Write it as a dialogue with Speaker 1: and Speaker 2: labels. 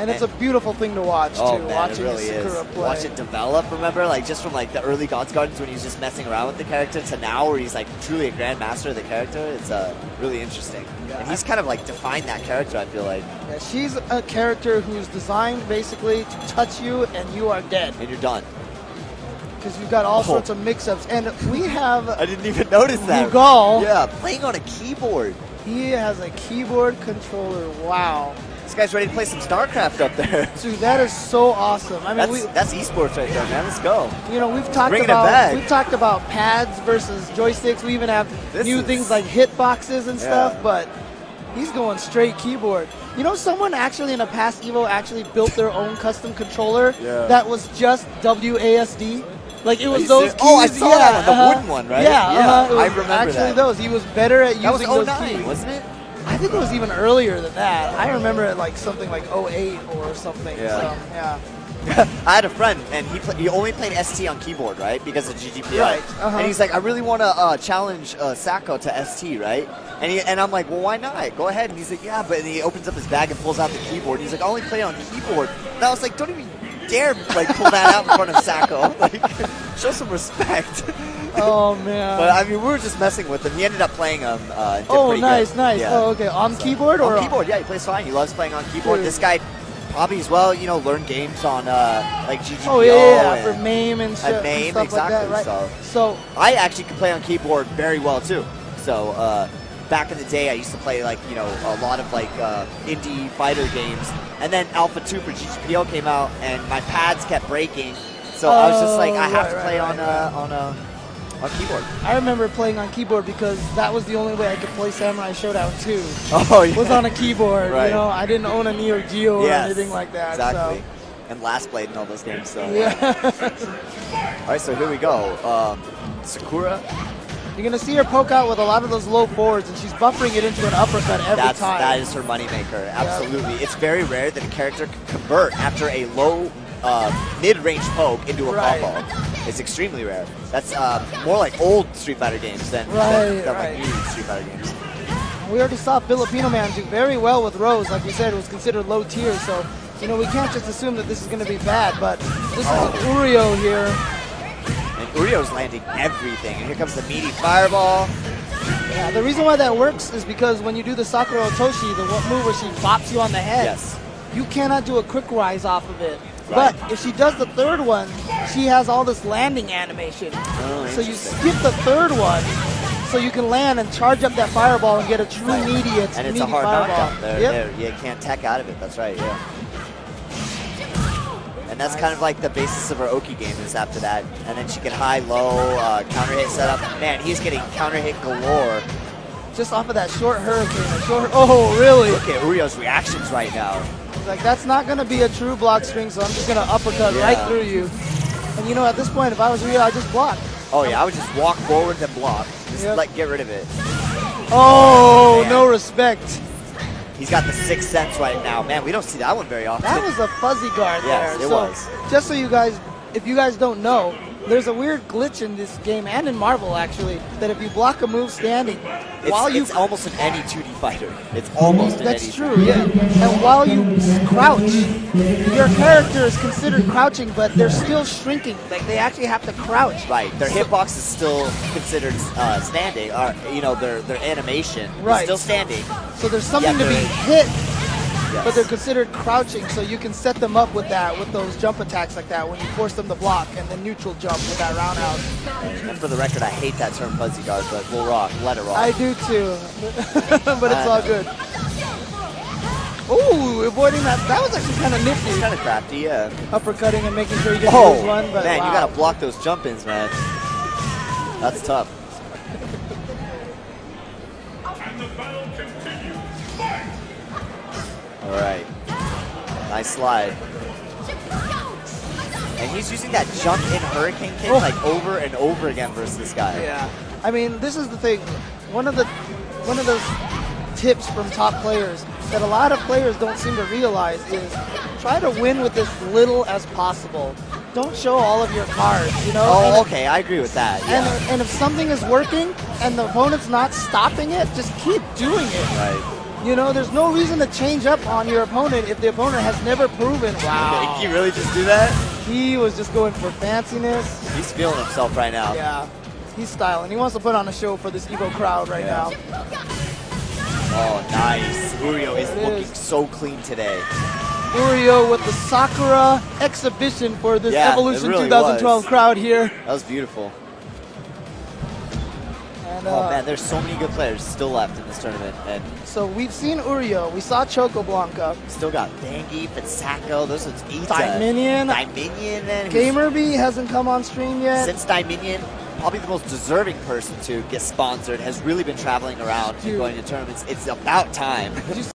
Speaker 1: And it's a beautiful thing to watch, too, watching
Speaker 2: it really
Speaker 1: Sakura
Speaker 2: is.
Speaker 1: play.
Speaker 2: Watch it develop, remember? Like, just from, like, the early Gods Gardens when he was just messing around with the character to now where he's, like, truly a grandmaster of the character. It's really interesting. Yeah. And he's kind of, like, defined that character, I feel like.
Speaker 1: Yeah, she's a character who's designed, basically, to touch you and you are dead.
Speaker 2: And you're done.
Speaker 1: Because you've got all sorts of mix-ups. And we have...
Speaker 2: I didn't even notice that.
Speaker 1: Roogle.
Speaker 2: Yeah, playing on a keyboard.
Speaker 1: He has a keyboard controller. Wow.
Speaker 2: This guy's ready to play some StarCraft up there.
Speaker 1: Dude, that is so awesome. I mean,
Speaker 2: that's esports right there, man. Let's go.
Speaker 1: You know, we've talked about pads versus joysticks. We even have new things like hitboxes and stuff, but he's going straight keyboard. You know, someone actually in a past Evo actually built their own custom controller that was just WASD. Like, it was those keys.
Speaker 2: Oh, I saw that one, the wooden one, right?
Speaker 1: Yeah,
Speaker 2: I remember that.
Speaker 1: Actually, those. He was better at using those
Speaker 2: that was 09,
Speaker 1: keys.
Speaker 2: wasn't it?
Speaker 1: I think it was even earlier than that. I remember it like something like 08 or something.
Speaker 2: Yeah.
Speaker 1: So, yeah.
Speaker 2: I had a friend, and he only played ST on keyboard, right? Because of GGPO.
Speaker 1: Right.
Speaker 2: And he's like, I really want to challenge Sako to ST, right? And I'm like, well, why not? Go ahead. And he's like, yeah, but and he opens up his bag and pulls out the keyboard. And he's like, I only play on keyboard. And I was like, don't even dare like pull that out in front of Sako. Like, show some respect.
Speaker 1: Oh man!
Speaker 2: But I mean, we were just messing with him. He ended up playing him.
Speaker 1: Nice.
Speaker 2: Yeah.
Speaker 1: Oh, okay. On keyboard or
Speaker 2: on keyboard? Yeah, he plays fine. He loves playing on keyboard. Dude. This guy probably as well, you know, learned games on like GGPO.
Speaker 1: Oh yeah, for MAME and shit.
Speaker 2: MAME,
Speaker 1: and stuff
Speaker 2: exactly.
Speaker 1: Like that, right?
Speaker 2: So I actually could play on keyboard very well too. So back in the day, I used to play like a lot of like indie fighter games, and then Alpha 2 for GGPO came out, and my pads kept breaking. So I was just like, I have to play on keyboard.
Speaker 1: I remember playing on keyboard because that was the only way I could play Samurai Showdown 2.
Speaker 2: Oh, yeah.
Speaker 1: Was on a keyboard.
Speaker 2: Right.
Speaker 1: You know, I didn't own a Neo Geo or anything like that.
Speaker 2: Exactly.
Speaker 1: So.
Speaker 2: And Last Blade and all those games. So.
Speaker 1: Yeah.
Speaker 2: All right, so here we go. Sakura.
Speaker 1: You're going to see her poke out with a lot of those low forwards, and she's buffering it into an uppercut every time.
Speaker 2: That is her moneymaker, absolutely. It's very rare that a character can convert after a low mid-range poke into a combo. It's extremely rare. That's more like old Street Fighter games than like new Street Fighter games.
Speaker 1: We already saw Filipino Man do very well with Rose. Like we said, it was considered low tier, so we can't just assume that this is going to be bad, but this is Uryo here.
Speaker 2: And Uryo's landing everything, and here comes the meaty fireball.
Speaker 1: Yeah, the reason why that works is because when you do the Sakura Otoshi, the move where she bops you on the head, you cannot do a quick rise off of it. Right. But if she does the third one, she has all this landing animation. So you skip the third one, so you can land and charge up that fireball and get a true immediate
Speaker 2: and it's a hard knockout. There, you can't tech out of it. That's right, And that's kind of like the basis of her Oki game is after that. And then she can high, low, counter hit setup. Man, he's getting counter hit galore.
Speaker 1: Just off of that short hurricane. Oh, really?
Speaker 2: Look at Uryo's reactions right now.
Speaker 1: Like, that's not going to be a true block string, so I'm just going to uppercut right through you. And at this point, if I was Ryo, I'd just block.
Speaker 2: Oh, yeah, I would just walk forward and block. Just get rid of it.
Speaker 1: Oh, no respect.
Speaker 2: He's got the sixth sense right now. Man, we don't see that one very often.
Speaker 1: That was a fuzzy guard there.
Speaker 2: Yes, it was.
Speaker 1: Just so you guys, if you guys don't know, there's a weird glitch in this game and in Marvel actually that if you block a move standing,
Speaker 2: it's almost in any 2D fighter. It's almost in any 2D.
Speaker 1: That's true, yeah. And while you crouch, your character is considered crouching, but they're still shrinking. Like they actually have to crouch.
Speaker 2: Right. Their hitbox is still considered standing. Or their animation is still standing.
Speaker 1: So there's something to be hit. Yes. But they're considered crouching, so you can set them up with those jump attacks like that when you force them to block and then neutral jump with that roundhouse.
Speaker 2: And for the record, I hate that term fuzzy guard, but we'll rock, let it rock.
Speaker 1: I do too, but it's all good. Ooh, avoiding that. That was actually kind of nifty.
Speaker 2: It's kind of crafty, yeah.
Speaker 1: Uppercutting and making sure you get those one, but
Speaker 2: man, you gotta block those jump-ins, man. That's tough. All right, nice slide. And he's using that jump in hurricane kick like over and over again versus this guy.
Speaker 1: Yeah, I mean, this is the thing. One of those tips from top players that a lot of players don't seem to realize is try to win with as little as possible. Don't show all of your cards,
Speaker 2: Oh, okay, I agree with that. Yeah.
Speaker 1: And if something is working and the opponent's not stopping it, just keep doing it.
Speaker 2: Right.
Speaker 1: You know, there's no reason to change up on your opponent if the opponent has never proven. Wow.
Speaker 2: Did he really just do that?
Speaker 1: He was just going for fanciness.
Speaker 2: He's feeling himself right now.
Speaker 1: Yeah. He's styling. He wants to put on a show for this EVO crowd right now.
Speaker 2: Oh, nice. Urio is looking so clean today.
Speaker 1: Urio with the Sakura exhibition for this Evolution
Speaker 2: really
Speaker 1: 2012 crowd here.
Speaker 2: That was beautiful.
Speaker 1: And,
Speaker 2: oh man, there's so many good players still left in this tournament. And
Speaker 1: so we've seen Urio, we saw Choco Blanca.
Speaker 2: Still got Dangi, Fitsako, those are Ita.
Speaker 1: Daiminion. Gamerby hasn't come on stream yet.
Speaker 2: Since Daiminion, probably the most deserving person to get sponsored, has really been traveling around and going to tournaments. It's about time.